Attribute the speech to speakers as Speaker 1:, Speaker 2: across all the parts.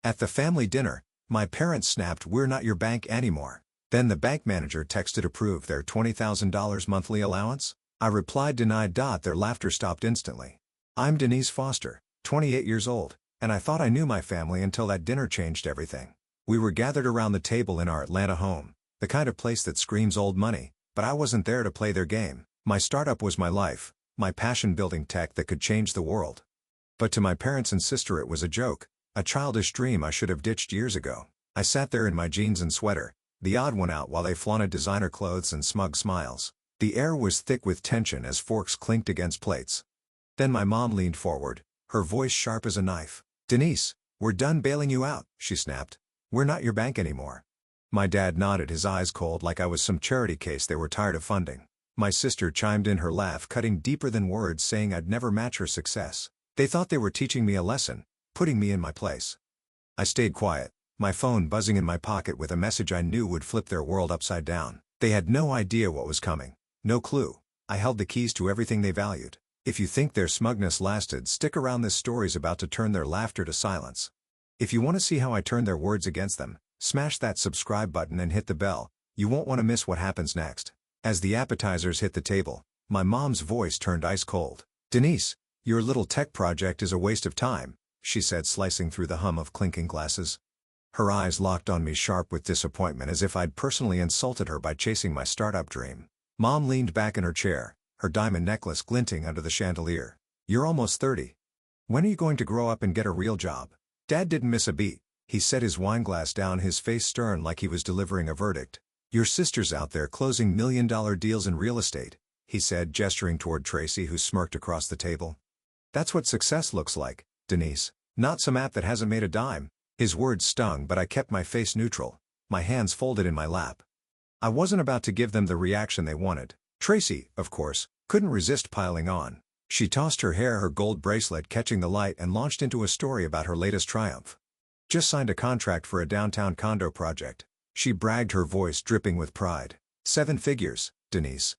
Speaker 1: At the family dinner, my parents snapped, "We're not your bank anymore." Then the bank manager texted approve their $20,000 monthly allowance. I replied denied. Their laughter stopped instantly. I'm Denise Foster, 28 years old, and I thought I knew my family until that dinner changed everything. We were gathered around the table in our Atlanta home, the kind of place that screams old money, but I wasn't there to play their game. My startup was my life, my passion building tech that could change the world. But to my parents and sister it was a joke, a childish dream I should have ditched years ago. I sat there in my jeans and sweater, the odd one out, while they flaunted designer clothes and smug smiles. The air was thick with tension as forks clinked against plates. Then my mom leaned forward, her voice sharp as a knife. "Denise, we're done bailing you out," she snapped. "We're not your bank anymore." My dad nodded, his eyes cold like I was some charity case they were tired of funding. My sister chimed in, her laugh cutting deeper than words, saying I'd never match her success. They thought they were teaching me a lesson, putting me in my place. I stayed quiet, my phone buzzing in my pocket with a message I knew would flip their world upside down. They had no idea what was coming. No clue. I held the keys to everything they valued. If you think their smugness lasted, stick around, this story's about to turn their laughter to silence. If you want to see how I turn their words against them, smash that subscribe button and hit the bell. You won't want to miss what happens next. As the appetizers hit the table, my mom's voice turned ice cold. "Denise, your little tech project is a waste of time," she said, slicing through the hum of clinking glasses. Her eyes locked on me, sharp with disappointment, as if I'd personally insulted her by chasing my startup dream. Mom leaned back in her chair, her diamond necklace glinting under the chandelier. "You're almost 30. When are you going to grow up and get a real job?" Dad didn't miss a beat. He set his wineglass down, his face stern like he was delivering a verdict. "Your sister's out there closing million-dollar deals in real estate," he said, gesturing toward Tracy, who smirked across the table. "That's what success looks like, Denise, not some app that hasn't made a dime." His words stung, but I kept my face neutral, my hands folded in my lap. I wasn't about to give them the reaction they wanted. Tracy, of course, couldn't resist piling on. She tossed her hair, her gold bracelet catching the light, and launched into a story about her latest triumph. "Just signed a contract for a downtown condo project," she bragged, her voice dripping with pride. "7 figures, Denise.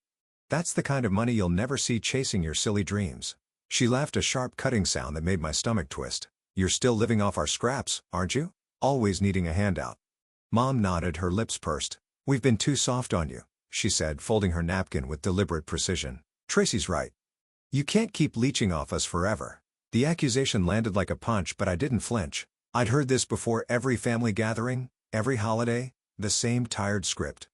Speaker 1: That's the kind of money you'll never see chasing your silly dreams." She laughed, a sharp cutting sound that made my stomach twist. "You're still living off our scraps, aren't you? Always needing a handout." Mom nodded, her lips pursed. "We've been too soft on you," she said, folding her napkin with deliberate precision. "Tracy's right. You can't keep leeching off us forever." The accusation landed like a punch, but I didn't flinch. I'd heard this before, every family gathering, every holiday, the same tired script.